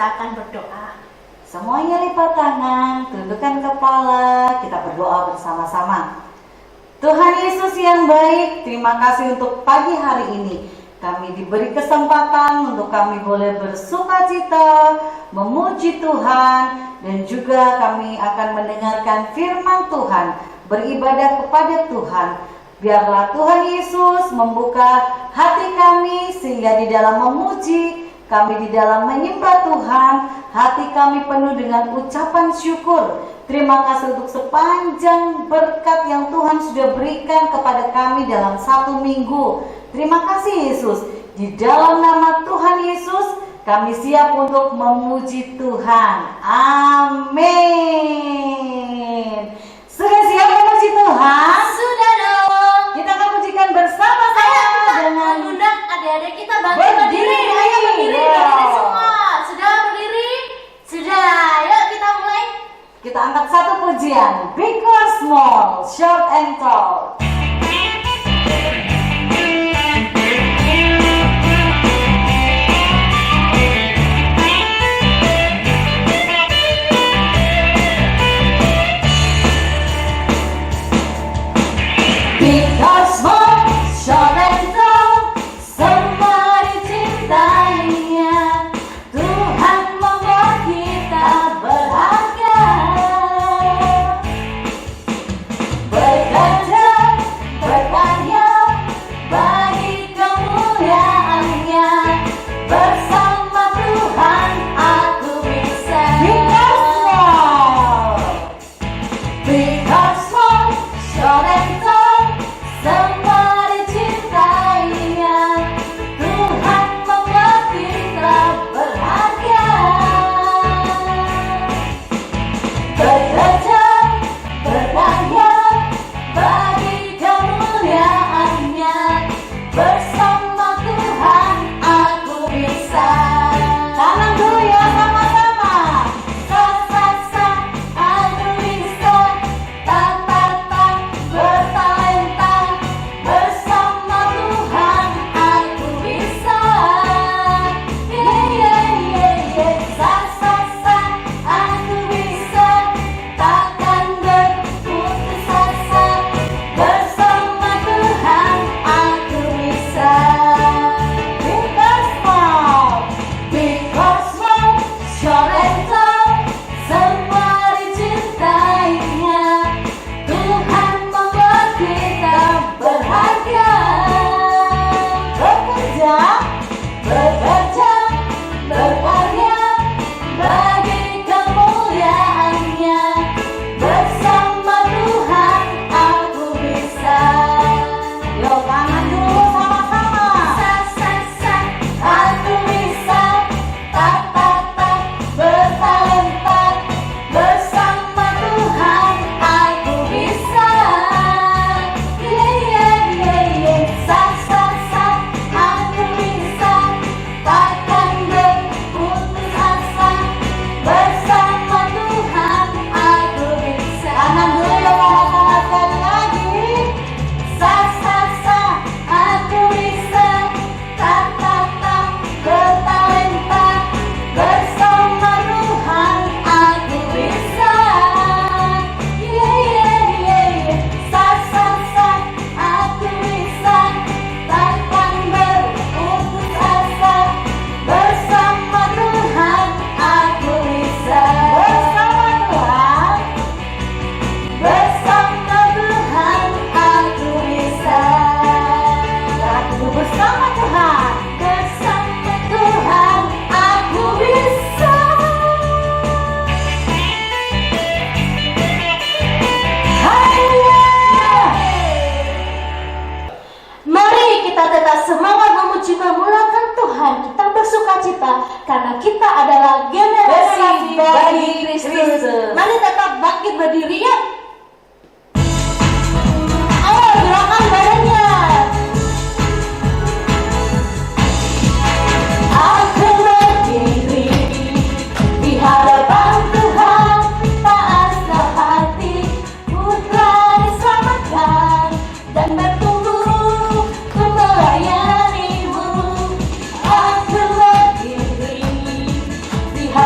kita akan berdoa. Semuanya lipat tangan, tundukkan kepala, kita berdoa bersama-sama. Tuhan Yesus yang baik, terima kasih untuk pagi hari ini. Kami diberi kesempatan untuk kami boleh bersukacita, memuji Tuhan, dan juga kami akan mendengarkan firman Tuhan, beribadah kepada Tuhan. Biarlah Tuhan Yesus membuka hati kami sehingga di dalam memuji, kami di dalam menyembah Tuhan, hati kami penuh dengan ucapan syukur. Terima kasih untuk sepanjang berkat yang Tuhan sudah berikan kepada kami dalam satu minggu. Terima kasih Yesus. Di dalam nama Tuhan Yesus, kami siap untuk memuji Tuhan. Amin. Sudah siap memuji Tuhan? Sudah dong. Kita akan pujikan bersama-sama dengan undang adik-adik kita berdiri. Ayo berdiri, berdiri semua. Sudah berdiri? Sudah. Yuk kita mulai. Kita angkat satu pujian, big or small, short and tall. Big or small, short and tall, semua dicintainya. Tuhan membuat kita berharga. Bekerja, berkarya bagi kemuliaannya. Bersama Tuhan aku bisa. Big or small, big or small, short and tall, semua dicintainya. Tuhan membuat kita berharga. Bekerja, berkarya bagi kemuliaannya. Bersama Tuhan aku bisa. Tangan dulu ya sama-sama. Sa sa sa, aku bisa. Ta ta ta, bertalenta. Bersama Tuhan aku bisa. Yeah yeah yeah yeah. Sa sa sa, aku bisa. Takkan berputus asa. Bersama Tuhan aku bisa. Big or small, big or small, short and tall, semua dicintainya. Tuhan membuat kita berharga. Bekerja, bekerja, berkarya bagi kemuliaannya. Bersama Tuhan aku bisa. Yuk tangan dulu sama-sama. Sa sa sa, Aku bisa. Ta ta ta, bertalenta. Bersama Tuhan aku bisa. Yeah yeah yeah yeah. Sa sa sa, aku bisa. Takkan berputus asa. Bersama Tuhan aku bisa. Tangan dulu ya sama-sama sekali lagi. Sa sa sa, aku bisa. Ta ta ta, bertalenta. Bersama Tuhan aku bisa. Yeah yeah yeah yeah. Sa sa sa, aku bisa. Takkan berputus asa. Bersama Tuhan aku bisa. Bersama Tuhan. Bersama Tuhan aku bisa. Aku bersama Tuhan. Bersama Tuhan aku bisa. Haleluya. Mari kita tetap semangat memuji memuliakan Tuhan. Kita bersukacita karena kita adalah generasi bagi Kristus. Mari tetap bangkit berdiri ya. Ayo gerakan badannya. Aku berdiri di hadapan Tuhan, taat hati, putra diselamatkan dan bertumbuh untuk melayanimu. Aku berdiri di hadapan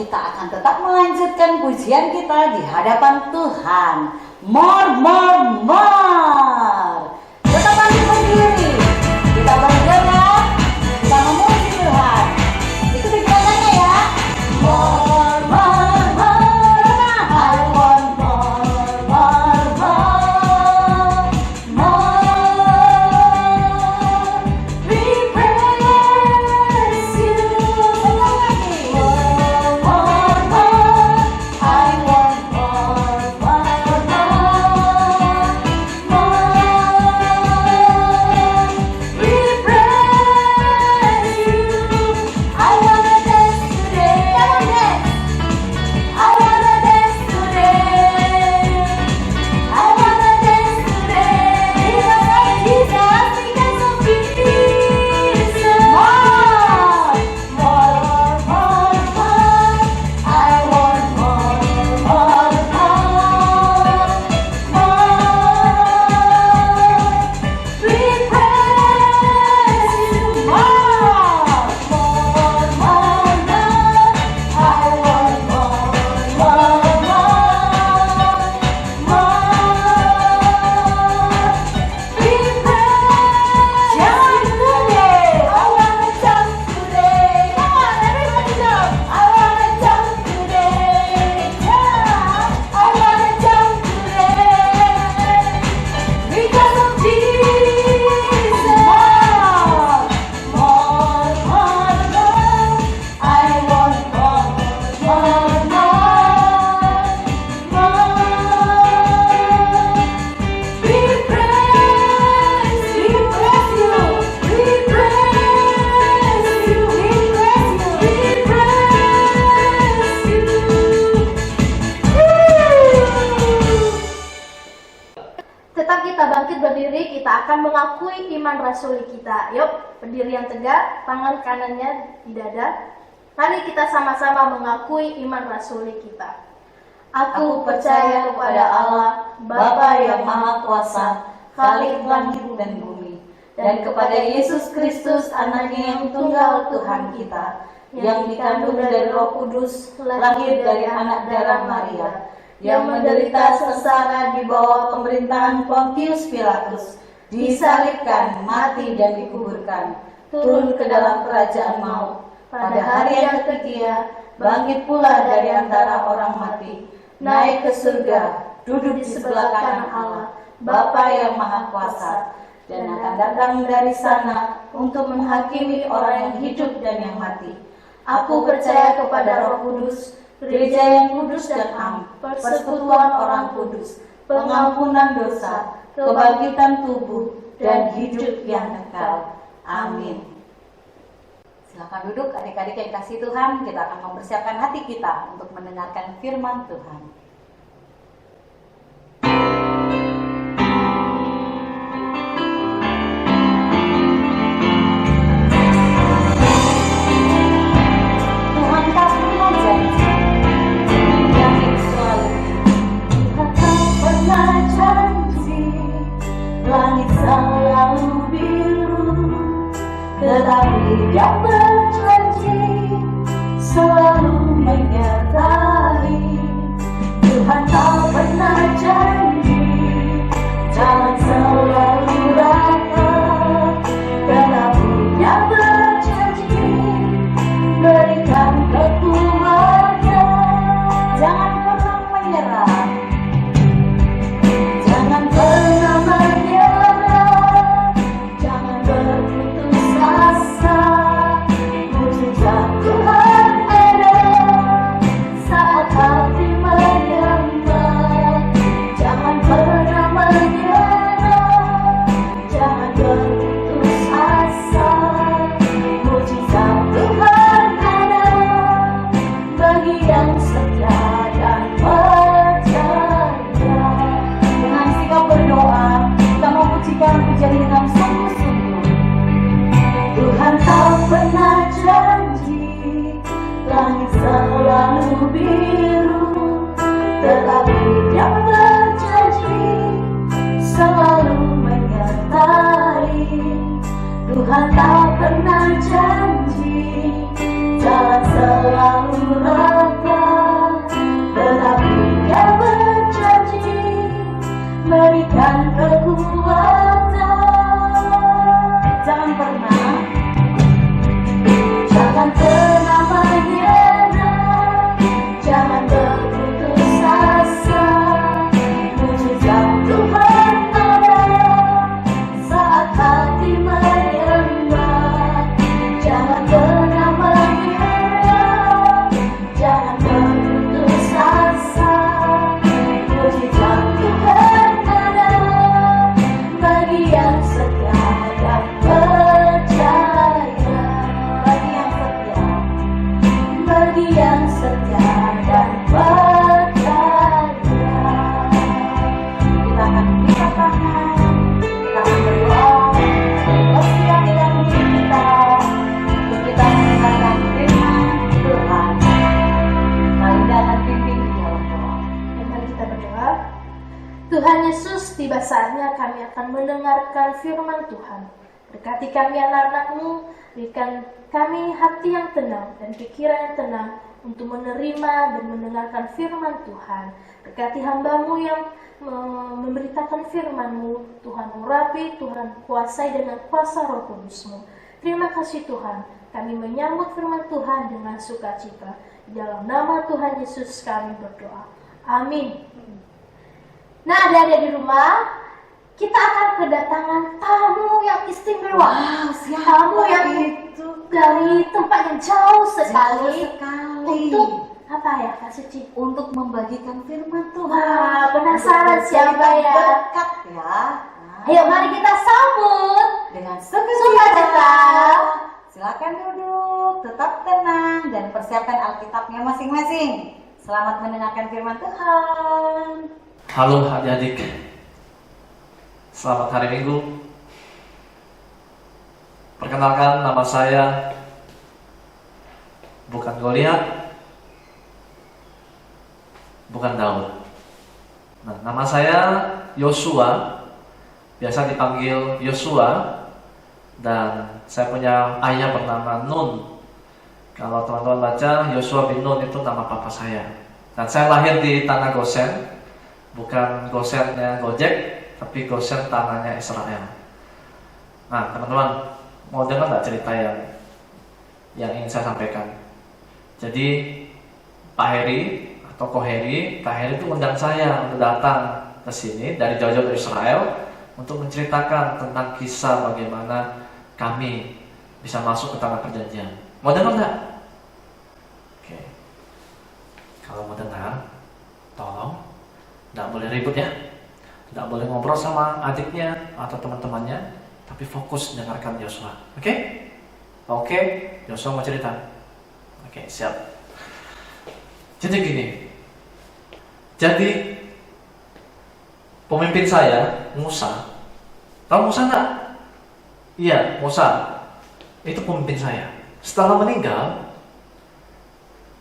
kita akan tetap melanjutkan pujian kita di hadapan Tuhan. More. Tetap bangkit berdiri. Kita bergerak, kita memuji Tuhan. Ikuti gerakannya ya. More. I want more. We praise you. Sekali lagi. More. I want more. We praise you. I wanna dance today. I wanna dance today. I wanna dance today. Because of Jesus. More. I want more. We praise you. More. I want we praise. Jump today. I wanna jump today. Come on, everybody jump. I wanna jump today. Jump. I wanna jump today. Because of Jesus. More. I want more. We praise you. We praise you. Tetap kita bangkit berdiri, kita akan mengakui iman rasuli kita. Yuk, berdiri yang tegak, tangan kanannya di dada. Mari kita sama-sama mengakui iman rasuli kita. Aku percaya kepada Allah, Bapa yang Maha Kuasa, Khalik langit dan bumi, dan kepada Yesus Kristus, Anaknya yang tunggal Tuhan kita, yang dikandung dari Roh Kudus, lahir dari anak darah Maria, yang menderita sengsara di bawah pemerintahan Pontius Pilatus, disalibkan, mati dan dikuburkan, turun ke dalam kerajaan maut. Pada hari yang ketiga, bangkit pula dari antara orang mati, naik ke surga, duduk di sebelah kanan Allah, Bapa yang Maha Kuasa, dan akan datang dari sana untuk menghakimi orang yang hidup dan yang mati. Aku percaya kepada Roh Kudus, gereja yang kudus dan am, persekutuan orang kudus, pengampunan dosa, kebangkitan tubuh, dan hidup yang kekal. Amin. Silakan duduk adik-adik yang kasih Tuhan, kita akan mempersiapkan hati kita untuk mendengarkan firman Tuhan. Tuhan tak pernah janji, yang selalu. Tuhan tak pernah janji, langit selalu biru, tetapi Dia berjanji selalu menyertai. Tuhan tak pernah janji jalan selalu rata, tetapi Dia berjanji berikan kekuatan. Jangan pernah menyerah, jangan pernah menyerah, jangan berputus asa. Mujizat Tuhan ada saat hati menyembah. Jangan pernah menyerah, jangan berputus asa. Mujizat Tuhan ada bagi yang setia dan percaya. Dengan sikap berdoa, kita memujikan pujian dengan sungguh-sungguh. Tuhan tak pernah janji langit selalu biru, tetapi Dia berjanji selalu menyertai. Tuhan tak pernah janji jalan selalu rata, Jangan pernah menyerah, jangan berputus asa. Mujizat Tuhan ada saat hati menyembah. Jangan pernah menyerah, jangan berputus asa. Mujizat Tuhan ada bagi yang setia dan percaya. Bagi yang setia dan percaya. Kita akan buka tangan, kita akan berdoa, persiapkan diri kita untuk kita mendengarkan firman Tuhan. Mari dan pimpin di dalam doa. Dan mari kita berdoa. Tuhan Yesus, tiba saatnya kami akan mendengarkan firman Tuhan. Berkati kami anak-anak-Mu, berikan kami hati yang tenang dan pikiran yang tenang untuk menerima dan mendengarkan firman Tuhan. Berkati hamba-Mu yang memberitakan firman-Mu, Tuhan urapi, Tuhan kuasai dengan kuasa Roh Kudus-Mu. Terima kasih Tuhan, kami menyambut firman Tuhan dengan sukacita. Di dalam nama Tuhan Yesus kami berdoa. Amin. Nah, adik-adik di rumah, kita akan kedatangan tamu yang istimewa. Wow, siapa Tamu yang itu? dari tempat yang jauh sekali. Untuk apa ya, Kak Suci? Untuk membagikan firman Tuhan. Wah, penasaran siapa ya? Berkat ya. Nah, Ayo mari kita sambut dengan sukacita. Silakan duduk, tetap tenang dan persiapkan Alkitabnya masing-masing. Selamat mendengarkan firman Tuhan. Halo adik-adik, selamat hari Minggu. Perkenalkan, nama saya bukan Goliat, bukan Daud. Nah, nama saya Yosua, biasa dipanggil Yosua, dan saya punya ayah bernama Nun. Kalau teman-teman baca, Yosua bin Nun itu nama papa saya. Dan saya lahir di tanah Gosen. Bukan Gosennya Gojek, tapi Gosen tanahnya Israel. Nah, teman-teman, mau dengar nggak cerita yang ingin saya sampaikan? Jadi, Pak Heri atau Ko Heri, Kak Heri itu undang saya untuk datang ke sini dari jauh-jauh dari Israel untuk menceritakan tentang kisah bagaimana kami bisa masuk ke tanah perjanjian. Mau dengar nggak? Oke. Kalau mau dengar, tolong. Nggak boleh ribut ya, nggak boleh ngobrol sama adiknya atau teman-temannya, tapi fokus dengarkan Yosua. Oke? Oke, Yosua mau cerita. Oke, siap. Jadi gini, jadi pemimpin saya, Musa. Tahu Musa nggak? Iya, Musa. Itu pemimpin saya. Setelah meninggal,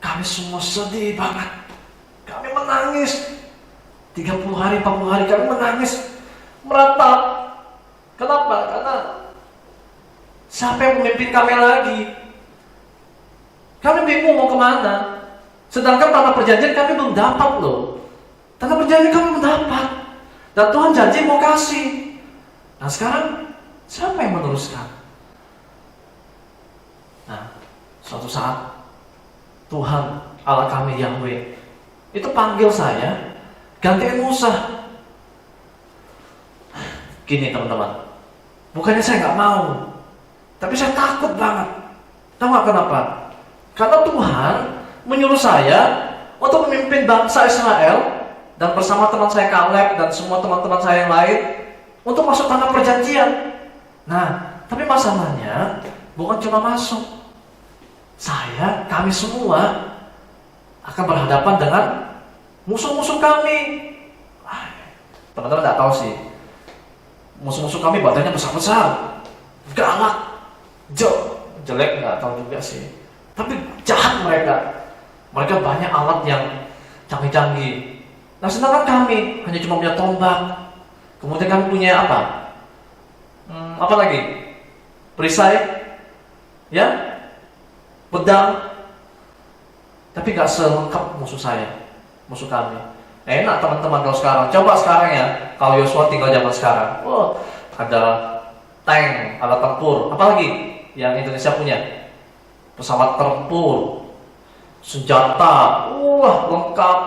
kami semua sedih banget. Kami menangis. 30 hari, 40 hari kami menangis, meratap. Kenapa? Karena siapa yang memimpin kami lagi? Kami bingung mau kemana. Sedangkan tanah perjanjian kami belum dapat loh. Tanah perjanjian kami belum dapat. Dan Tuhan janji mau kasih. Nah sekarang siapa yang meneruskan? Nah, suatu saat Tuhan Allah kami Yahweh itu panggil saya gantiin Musa. Gini teman-teman, bukannya saya nggak mau, tapi saya takut banget. Tahu nggak kenapa? Karena Tuhan menyuruh saya untuk memimpin bangsa Israel dan bersama teman saya Kaleb dan semua teman-teman saya yang lain untuk masuk tanah perjanjian. Nah, tapi masalahnya bukan cuma masuk. Kami semua akan berhadapan dengan musuh-musuh kami. Teman-teman nggak tahu sih, musuh-musuh kami badannya besar-besar, galak, jelek nggak tahu juga sih. Tapi jahat mereka. Mereka banyak alat yang canggih-canggih. Nah sedangkan kami hanya cuma punya tombak. Kemudian kami punya apa? Apa lagi? Perisai, ya, pedang. Tapi nggak selengkap musuh kami. Enak teman-teman kalau sekarang. Coba sekarang ya, kalau Yosua tinggal zaman sekarang. Ada tank, alat tempur. Apalagi yang Indonesia punya? pesawat tempur, senjata, lengkap.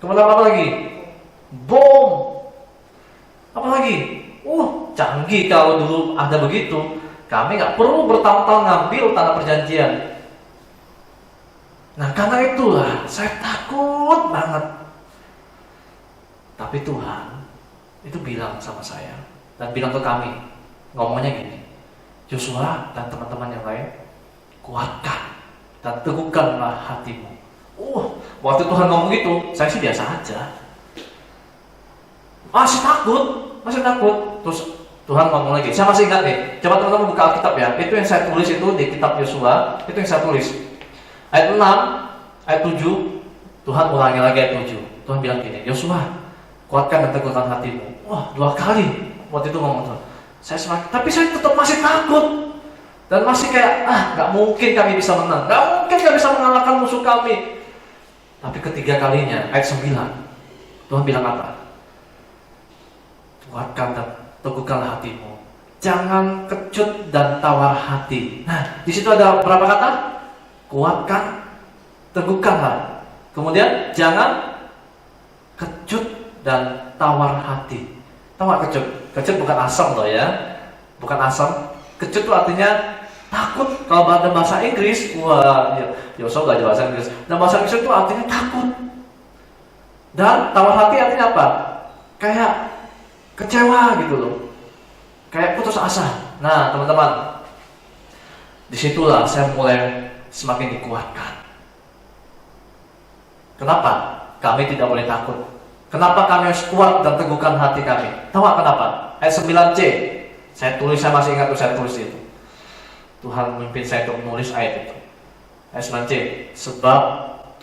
Kemudian apa lagi? Bom. Apa lagi? Canggih kalau dulu ada begitu. Kami nggak perlu bertahun-tahun ngambil tanah perjanjian. Nah, karena itulah saya takut banget. Tapi Tuhan itu bilang sama saya dan bilang ke kami, ngomongnya gini, Yosua dan teman-teman yang lain, kuatkan dan teguhkanlah hatimu. Waktu Tuhan ngomong gitu, saya sih biasa aja. Masih takut. Terus Tuhan ngomong lagi, saya masih ingat nih. Coba teman-teman buka Alkitab ya. Itu yang saya tulis itu di kitab Yosua, itu yang saya tulis. Ayat 6, ayat 7, Tuhan ulangi lagi ayat 7. Tuhan bilang gini, Yosua, kuatkan dan teguhkan hatimu. 2 kali waktu itu ngomong Tuhan. Tapi saya tetap masih takut. Dan masih kayak, gak mungkin kami bisa menang. Gak mungkin kami bisa mengalahkan musuh kami. Tapi ketiga kalinya, ayat 9, Tuhan bilang apa? Kuatkan dan teguhkanlah hatimu. Jangan kecut dan tawar hati. Nah, di situ ada berapa kata? Kuatkan, teguhkanlah. Kemudian jangan kecut dan tawar hati. Tahu nggak kecut? Kecut bukan asam loh ya, bukan asam. Kecut itu artinya takut. Kalau ada bahasa Inggris, Yosua belajar bahasa Inggris. Dan bahasa Inggris itu artinya takut. Dan tawar hati artinya apa? Kayak kecewa gitu loh, kayak putus asa. Nah teman-teman, disitulah saya mulai semakin dikuatkan. Kenapa? Kami tidak boleh takut. Kenapa kami harus kuat dan teguhkan hati kami? Tahu gak kenapa? Ayat 9c, saya masih ingat tuh, saya tulis itu. Tuhan memimpin saya untuk menulis ayat itu. Ayat 9c, sebab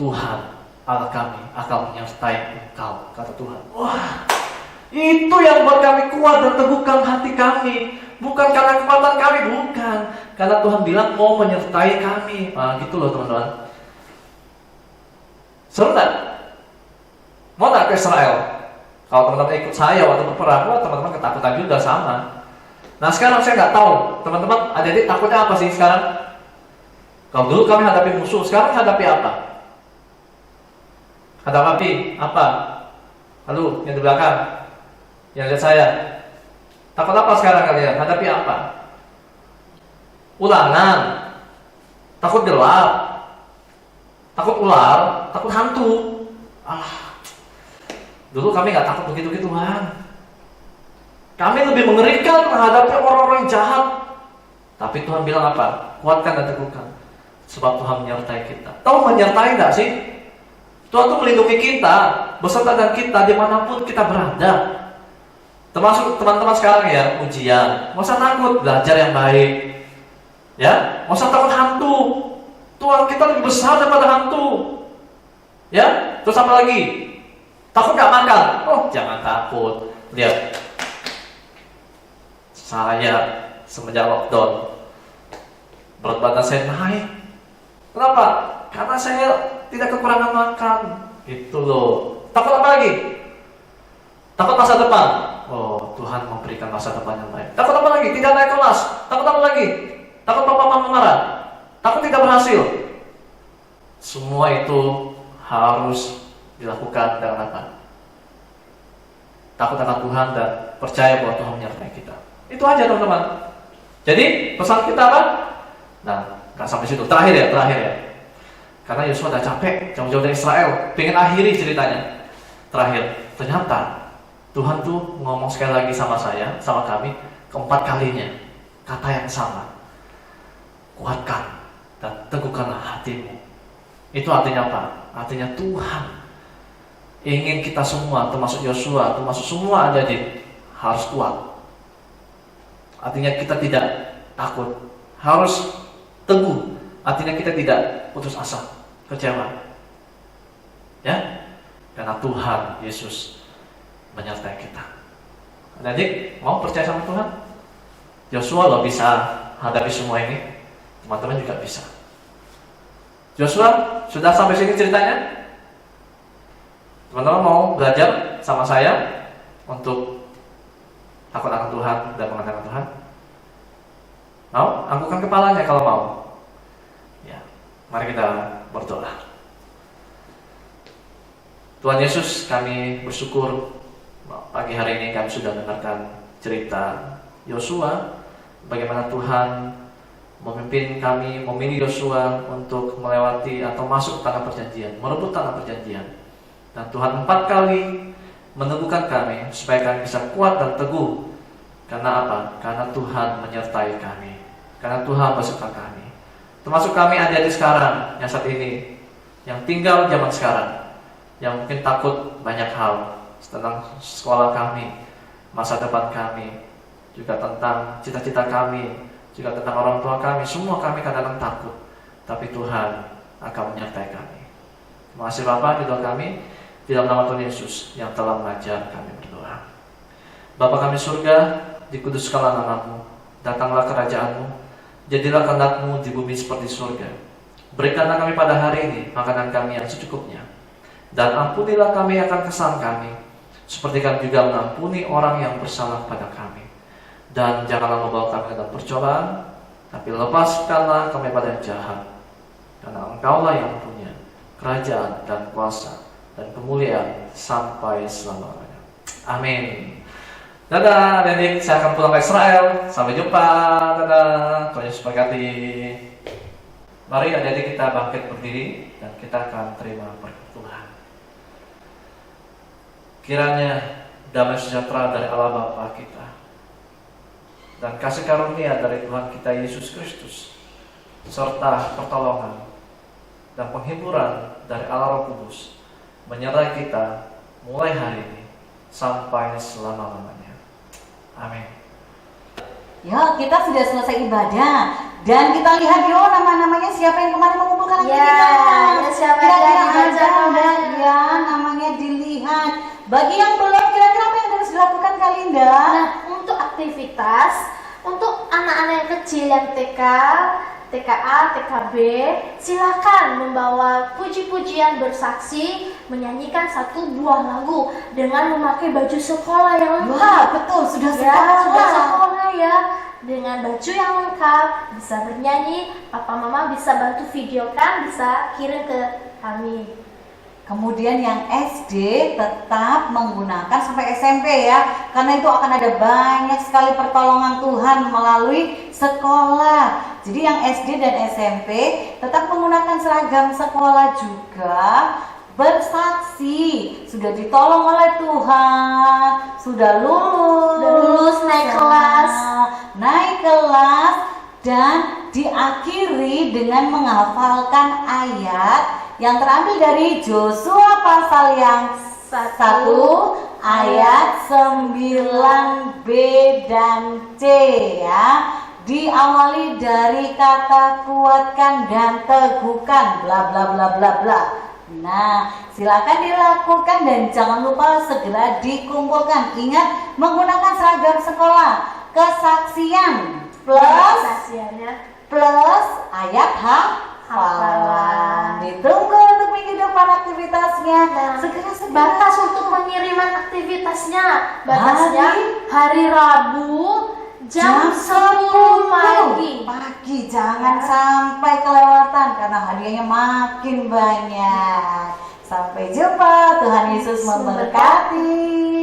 Tuhan Allah kami akan menyertai engkau, kata Tuhan. Itu yang buat kami kuat dan teguhkan hati kami. Bukan karena kekuatan kami, bukan. Karena Tuhan bilang mau menyertai kami. Gitu loh teman-teman. Seru gak? Mau gak ke Israel? Kalau teman-teman ikut saya waktu berperang, teman-teman ketakutan juga sama. Nah sekarang saya nggak tahu, teman-teman adik-adik takutnya apa sih sekarang? Kalau dulu kami hadapi musuh, sekarang hadapi apa? Hadapi apa? Lalu yang di belakang, yang lihat saya, takut apa sekarang kalian? Hadapi apa? Ulangan, takut gelap, takut ular, takut hantu. Dulu kami nggak takut begitu-gituan. Kami lebih mengerikan menghadapi orang-orang yang jahat. Tapi Tuhan bilang apa? Kuatkan dan teguhkan. Sebab Tuhan menyertai kita. Tahu menyertai nggak sih? Tuhan tuh melindungi kita, beserta dengan kita dimanapun kita berada. Termasuk teman-teman sekarang ya, ujian. Nggak usah takut, belajar yang baik. Ya, nggak usah takut hantu. Tuhan kita lebih besar daripada hantu. Ya, terus apa lagi? Takut nggak makan? Jangan takut. Lihat, saya semenjak lockdown berat badan saya naik. Kenapa? Karena saya tidak kekurangan makan. Itu loh. Takut apa lagi? Takut masa depan. Tuhan memberikan masa depan yang baik. Takut apa lagi? Tidak naik kelas. Takut apa lagi? Takut papa mama marah. Takut tidak berhasil. Semua itu harus dilakukan dengan apa? Takut akan Tuhan dan percaya bahwa Tuhan menyertai kita. Itu aja teman-teman. Jadi pesan kita apa? Nah, nggak sampai situ. Terakhir ya. Karena Yosua udah capek, jauh-jauh dari Israel, pengen akhiri ceritanya. Terakhir, ternyata Tuhan tuh ngomong sekali lagi sama saya, sama kami, keempat kalinya, kata yang sama. Kuatkan dan teguhkanlah hatimu. Itu artinya apa? Artinya Tuhan ingin kita semua, termasuk Yosua, termasuk semua adik-adik, harus kuat. Artinya kita tidak takut, harus teguh. Artinya kita tidak putus asa, kecewa. Ya, karena Tuhan Yesus menyertai kita. Adik, mau percaya sama Tuhan? Yosua loh bisa hadapi semua ini. Teman-teman juga bisa. Yosua, sudah sampai sini ceritanya? Teman-teman mau belajar sama saya untuk takut akan Tuhan dan mengandalkan Tuhan? Mau? Anggukan kepalanya kalau mau. Mari kita berdoa. Tuhan Yesus, kami bersyukur pagi hari ini kami sudah mendengarkan cerita Yosua, bagaimana Tuhan memimpin kami, memilih Yosua untuk melewati atau masuk ke tanah perjanjian, merebut tanah perjanjian. Dan Tuhan 4 kali meneguhkan kami supaya kami bisa kuat dan teguh. Karena apa? Karena Tuhan menyertai kami, karena Tuhan beserta kami. Termasuk kami adik-adik sekarang yang saat ini, yang tinggal zaman sekarang, yang mungkin takut banyak hal tentang sekolah kami, masa depan kami, juga tentang cita-cita kami, juga tentang orang tua kami. Semua kami kadang-kadang takut, tapi Tuhan akan menyertai kami. Terima kasih Bapa, di doa kami di dalam nama Tuhan Yesus yang telah mengajar kami berdoa. Bapa kami surga, dikuduskanlah namamu, datanglah kerajaan-Mu, jadilah kehendak-Mu di bumi seperti surga. Berikanlah kami pada hari ini makanan kami yang secukupnya, dan ampunilah kami akan kesalahan kami, seperti kami juga mengampuni orang yang bersalah pada kami. Dan janganlah membawa kami ke dalam percobaan, tapi lepaskanlah kami pada yang jahat, karena Engkaulah yang punya kerajaan dan kuasa dan kemuliaan sampai selama-lamanya. Amin. Dadah adik-adik, saya akan pulang ke Israel. Sampai jumpa. Dadah. Tuhan Yesus berkati. Mari adik-adik kita bangkit berdiri dan kita akan terima berkat Tuhan. Kiranya damai sejahtera dari Allah Bapa kita dan kasih karunia dari Tuhan kita Yesus Kristus, serta pertolongan dan penghiburan dari Allah Roh Kudus menyertai kita mulai hari ini sampai selama-lamanya. Amin. Ya, kita sudah selesai ibadah dan kita lihat yo nama-namanya siapa yang kemarin mengumpulkan Ya, kita. ya, siapa yang Kira-kira dibaca ada namanya? ya namanya dilihat. Bagi yang belum, kira-kira apa yang harus dilakukan Kak Linda? Nah, untuk aktivitas, untuk anak-anak yang kecil yang TK, TKA, TKB, silakan membawa puji-pujian bersaksi, menyanyikan 1 buah lagu dengan memakai baju sekolah yang Wah, lengkap. betul, sudah Ya, sekolah. sudah sekolah ya. Dengan baju yang lengkap, bisa bernyanyi, papa mama bisa bantu videokan, bisa kirim ke kami. Kemudian yang SD tetap menggunakan sampai SMP ya, karena itu akan ada banyak sekali pertolongan Tuhan melalui sekolah. Jadi yang SD dan SMP tetap menggunakan seragam sekolah juga, bersaksi sudah ditolong oleh Tuhan, sudah lulus, naik kelas dan diakhiri dengan menghafalkan ayat yang terambil dari Yosua pasal yang 1 ayat 9b dan c ya. Diawali dari kata kuatkan dan teguhkan bla bla bla bla bla. Nah, silakan dilakukan dan jangan lupa segera dikumpulkan. Ingat menggunakan seragam sekolah. Kesaksian plus ayat hafalan. Ditunggu untuk minggu depan aktivitasnya. Nah, Segera batas untuk pengiriman aktivitasnya, batasnya hari Rabu jam 10 pagi. Jangan sampai kelewatan karena hadiahnya makin banyak. Sampai jumpa. Tuhan Yesus memberkati.